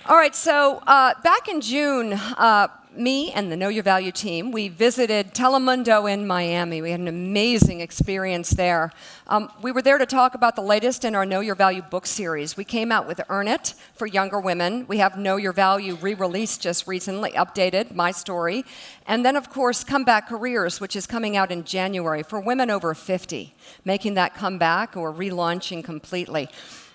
All right, so back in June, me and the Know Your Value team, we visited Telemundo in Miami. We had an amazing experience there. We were there to talk about the latest in our Know Your Value book series. We came out with Earn It for younger women. We have Know Your Value re-released just recently, updated, my story. And then, of course, Comeback Careers, which is coming out in January for women over 50, making that comeback or relaunching completely.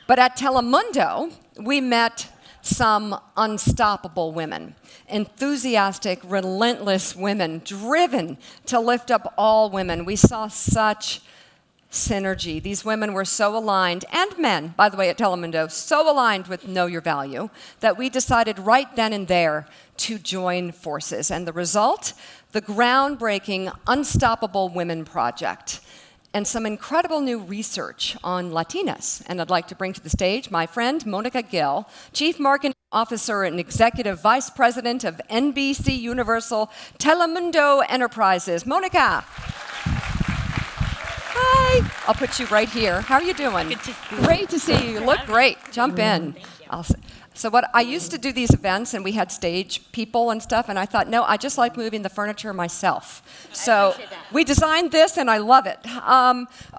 But at Telemundo, we met some unstoppable women, enthusiastic, relentless women, driven to lift up all women. We saw such synergy. These women were so aligned, and men, by the way, at Telemundo, so aligned with Know Your Value that we decided right then and there to join forces. And the result? The groundbreaking Unstoppable Women Project, and some incredible new research on Latinas. And I'd like to bring to the stage my friend Mika Gill, Chief Marketing Officer and Executive Vice President of NBC Universal Telemundo Enterprises. Mika. Hi. I'll put you right here. How are you doing? Good to see you. Great to see you. You look great. Jump in. So what I used to do these events, and we had stage people and stuff, and I thought, no, I just like moving the furniture myself. So we designed this, and I love it.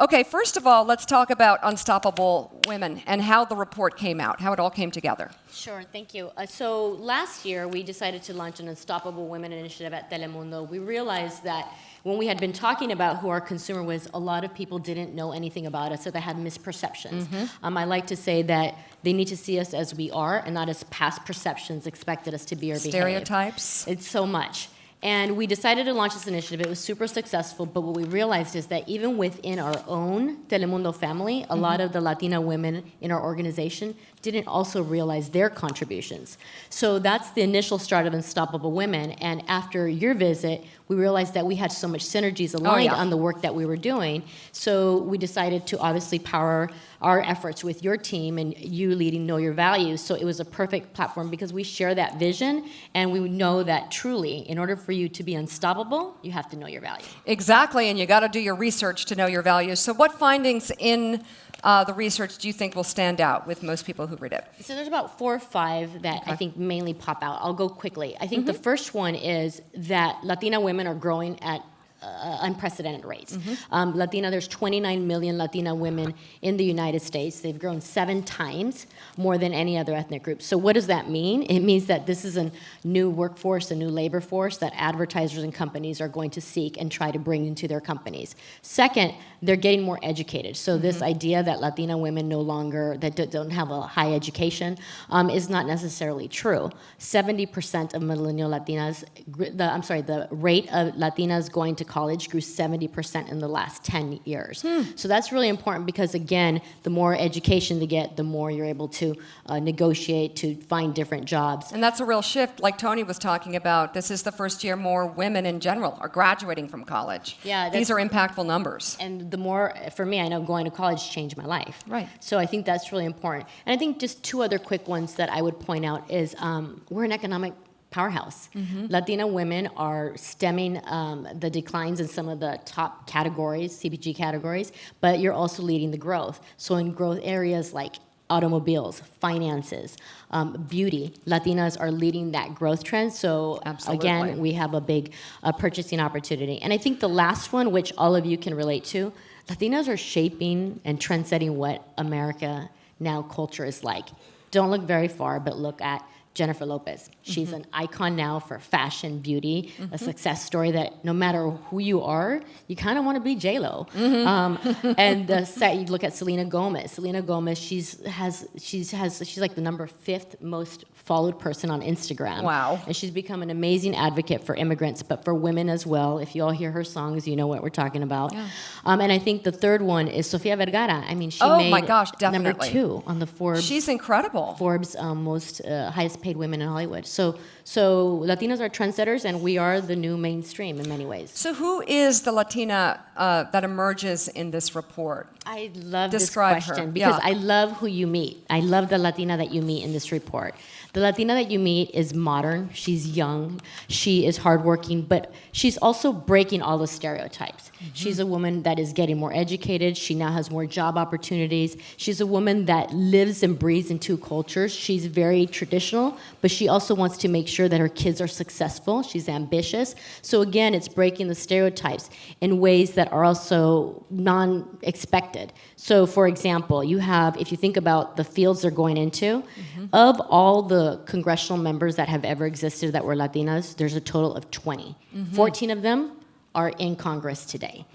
Okay, first of all, let's talk about Unstoppable Women and how the report came out, how it all came together. Sure, thank you. So last year, we decided to launch an Unstoppable Women initiative at Telemundo. We realized that when we had been talking about who our consumer was, a lot of people didn't know anything about us, so they had misperceptions. I like to say that they need to see us as we are and not as past perceptions expected us to be or behave. Stereotypes. It's so much. And we decided to launch this initiative. It was super successful, but what we realized is that even within our own Telemundo family, a lot of the Latina women in our organization didn't also realize their contributions. So that's the initial start of Unstoppable Women. And after your visit, we realized that we had so much synergies aligned on the work that we were doing. So we decided to obviously power our efforts with your team and you leading Know Your Values. So it was a perfect platform because we share that vision and we know that truly, in order for you to be unstoppable, you have to know your value. Exactly, and you got to do your research to know your values. So what findings in the research do you think will stand out with most people who read it? So there's about 4 or 5 that I think mainly pop out. I'll go quickly. I think the first one is that Latina women are growing at unprecedented rates. There's 29 million Latina women in the United States. They've grown 7 times more than any other ethnic group. So what does that mean? It means that this is a new workforce, a new labor force that advertisers and companies are going to seek and try to bring into their companies. Second, they're getting more educated. So this idea that Latina women no longer, that don't have a high education, is not necessarily true. 70% of millennial Latinas, the rate of Latinas going to college grew 70% in the last 10 years. So that's really important because, again, the more education they get, the more you're able to negotiate, to find different jobs. And that's a real shift, like Tony was talking about. This is the first year more women in general are graduating from college. Yeah, these are impactful numbers. And the more, for me, I know going to college changed my life. Right. So I think that's really important. And I think just 2 other quick ones that I would point out is we're an economic powerhouse. Latina women are stemming the declines in some of the top categories, CPG categories, but you're also leading the growth. So in growth areas like automobiles, finances, beauty, Latinas are leading that growth trend. So again, we have a big purchasing opportunity. And I think the last one, which all of you can relate to, Latinas are shaping and trendsetting what America now culture is like. Don't look very far, but look at Jennifer Lopez. She's an icon now for fashion, beauty, a success story that no matter who you are, you kind of want to be J-Lo. And you look at Selena Gomez. Selena Gomez, she's like the number 5th most followed person on Instagram. Wow. And she's become an amazing advocate for immigrants, but for women as well. If you all hear her songs, you know what we're talking about. Yeah. And I think the third one is Sofia Vergara. I mean, she made my gosh, definitely. number 2 on the Forbes. She's incredible. Forbes most highest paid women in Hollywood. So Latinas are trendsetters, and we are the new mainstream in many ways. So who is the Latina that emerges in this report? I love Describe this question her. because I love who you meet. I love the Latina that you meet in this report. The Latina that you meet is modern, she's young, she is hardworking, but she's also breaking all the stereotypes. She's a woman that is getting more educated, she now has more job opportunities. She's a woman that lives and breathes in two cultures. She's very traditional, but she also wants to make sure that her kids are successful. She's ambitious. So again, it's breaking the stereotypes in ways that are also non-expected. So for example, you have, if you think about the fields they're going into, of all the congressional members that have ever existed that were Latinas, there's a total of 20. 14 of them are in Congress today.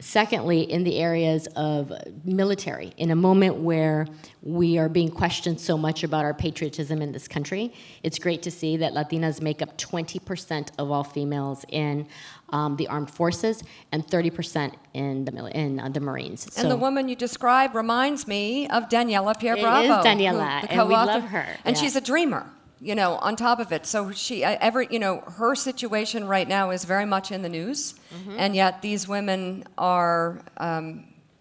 Secondly, in the areas of military, in a moment where we are being questioned so much about our patriotism in this country, it's great to see that Latinas make up 20% of all females in the armed forces and 30% in the Marines. And the woman you describe reminds me of Daniela Pierre Bravo. It is Daniela, and we love her. And yeah. she's a dreamer, on top of it. So her situation right now is very much in the news, and yet these women are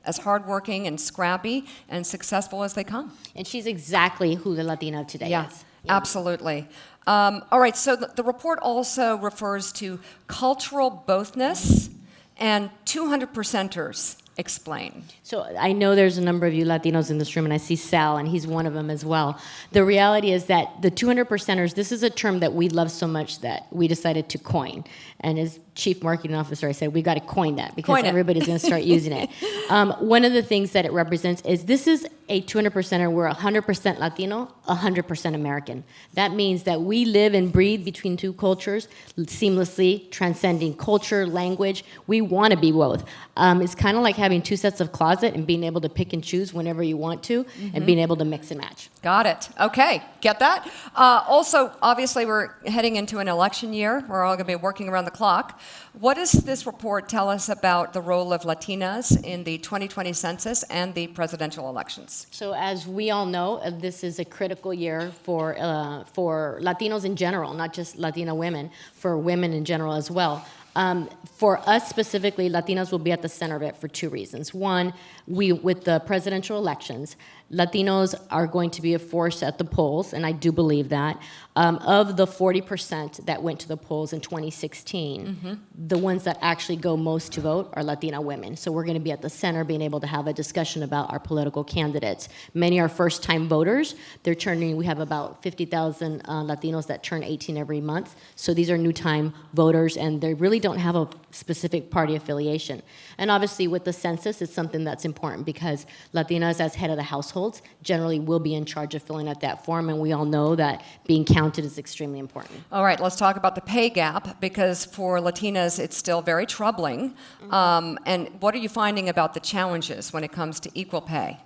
as hardworking and scrappy and successful as they come. And she's exactly who the Latina of today is. Yeah, absolutely. All right, so the report also refers to cultural bothness and 200%ers. Explain. So I know there's a number of you Latinos in this room, and I see Sal, and he's one of them as well. The reality is that the 200%ers, this is a term that we love so much that we decided to coin. And as chief marketing officer, I said, we got to coin that because everybody's going to start using it. One of the things that it represents is this is a 200%er. We're 100% Latino, 100% American. That means that we live and breathe between two cultures seamlessly, transcending culture, language. We want to be both. It's kind of like having two sets of closet and being able to pick and choose whenever you want to and being able to mix and match. Got it. Okay, get that? Also, obviously, we're heading into an election year. We're all going to be working around the clock. What does this report tell us about the role of Latinas in the 2020 census and the presidential elections? So as we all know, this is a critical year for Latinos in general, not just Latina women, for women in general as well. For us specifically, Latinas will be at the center of it for two reasons. One, with the presidential elections, Latinos are going to be a force at the polls, and I do believe that. Of the 40% that went to the polls in 2016, the ones that actually go most to vote are Latina women. So we're going to be at the center, being able to have a discussion about our political candidates. Many are first-time voters. We have about 50,000 Latinos that turn 18 every month. So these are new-time voters, and they really don't have a specific party affiliation. And obviously, with the census, it's something that's important because Latinas, as head of the households, generally will be in charge of filling out that form, and we all know that being counted is extremely important. All right, let's talk about the pay gap, because for Latinas, it's still very troubling. And what are you finding about the challenges when it comes to equal pay?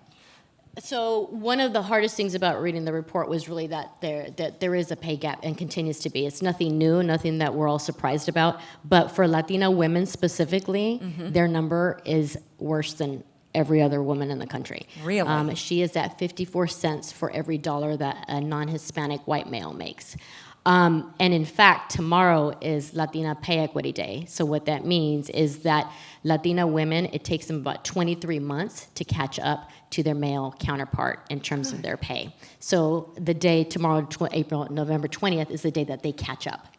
So one of the hardest things about reading the report was really that there is a pay gap and continues to be. It's nothing new, nothing that we're all surprised about. But for Latina women specifically, their number is worse than every other woman in the country. Really? She is at 54 cents for every dollar that a non-Hispanic white male makes. And in fact, tomorrow is Latina Pay Equity Day. So what that means is that Latina women, it takes them about 23 months to catch up to their male counterpart in terms of their pay. So the day tomorrow, November 20th, is the day that they catch up.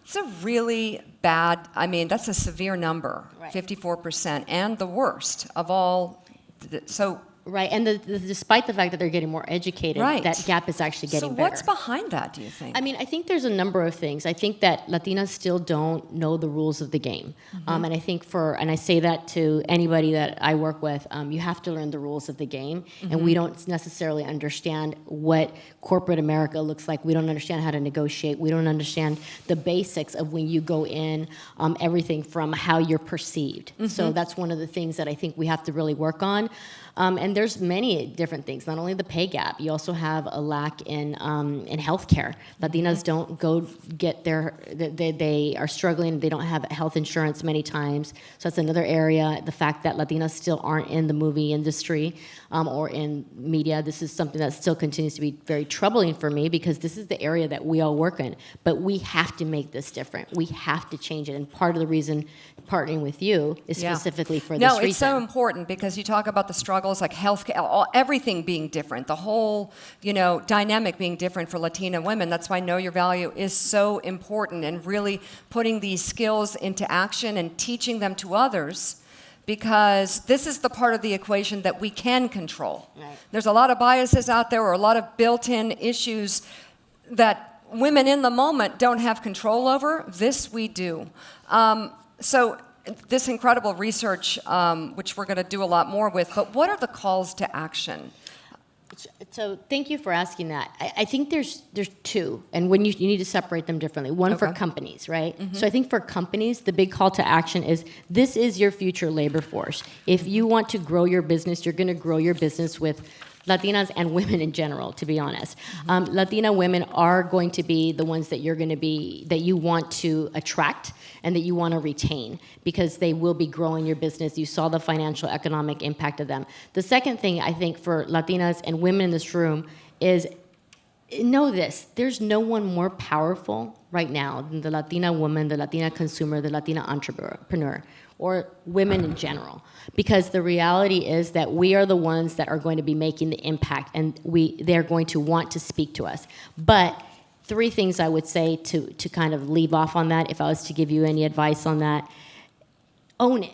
It's a really bad, that's a severe number, Right. 54%, and the worst of all. Right, and despite the fact that they're getting more educated, Right. that gap is actually getting better. So what's behind that, do you think? I think there's a number of things. I think that Latinas still don't know the rules of the game. And I think and I say that to anybody that I work with, you have to learn the rules of the game. And we don't necessarily understand what corporate America looks like. We don't understand how to negotiate. We don't understand the basics of when you go in, everything from how you're perceived. So that's one of the things that I think we have to really work on. And there's many different things, not only the pay gap, you also have a lack in healthcare. Latinas don't go get they are struggling, they don't have health insurance many times. So that's another area. The fact that Latinas still aren't in the movie industry or in media, this is something that still continues to be very troubling for me because this is the area that we all work in. But we have to make this different. We have to change it. And part of the reason partnering with you is specifically for this reason. No, it's so important because you talk about the struggles like healthcare, everything being different, the whole, dynamic being different for Latina women. That's why Know Your Value is so important, and really putting these skills into action and teaching them to others, because this is the part of the equation that we can control. Right. There's a lot of biases out there, or a lot of built-in issues that women in the moment don't have control over. This we do. So this incredible research, which we're going to do a lot more with, but what are the calls to action? So thank you for asking that. I think there's two, and when you need to separate them differently. One for companies, right? Mm-hmm. So I think for companies, the big call to action is, this is your future labor force. If you want to grow your business, you're going to grow your business with Latinas and women in general, to be honest. Latina women are going to be the ones that that you want to attract and that you want to retain, because they will be growing your business. You saw the financial, economic impact of them. The second thing I think for Latinas and women in this room is, know this: there's no one more powerful right now than the Latina woman, the Latina consumer, the Latina entrepreneur, or women in general. Because the reality is that we are the ones that are going to be making the impact, and they're going to want to speak to us. But three things I would say to kind of leave off on that, if I was to give you any advice on that: own it.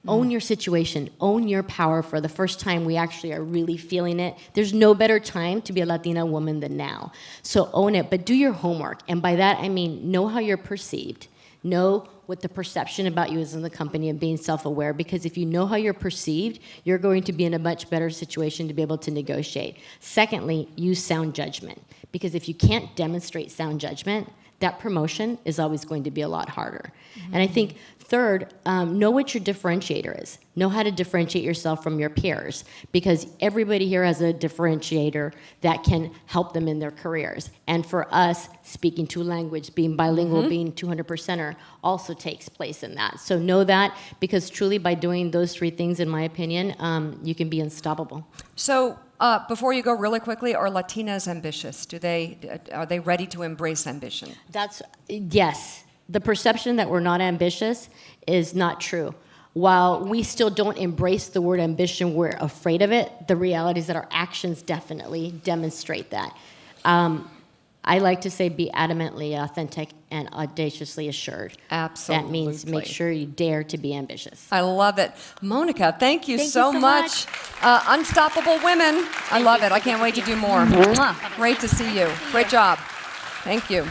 Own your situation. Own your power. For the first time, we actually are really feeling it. There's no better time to be a Latina woman than now. So own it, but do your homework. And by that, I mean, know how you're perceived. Know what the perception about you is in the company, and being self-aware. Because if you know how you're perceived, you're going to be in a much better situation to be able to negotiate. Secondly, use sound judgment. Because if you can't demonstrate sound judgment, that promotion is always going to be a lot harder. Mm-hmm. And I think third, know what your differentiator is. Know how to differentiate yourself from your peers, because everybody here has a differentiator that can help them in their careers. And for us, speaking two languages, being bilingual, being 200%er also takes place in that. So know that, because truly by doing those three things, in my opinion, you can be unstoppable. So before you go, really quickly, are Latinas ambitious? Are they ready to embrace ambition? Yes. The perception that we're not ambitious is not true. While we still don't embrace the word ambition, we're afraid of it, the reality is that our actions definitely demonstrate that. I like to say, be adamantly authentic and audaciously assured. Absolutely. That means make sure you dare to be ambitious. I love it. Monica, thank you so much. Unstoppable women. I love it. I can't wait to do more. Great to see you. Great job. Thank you.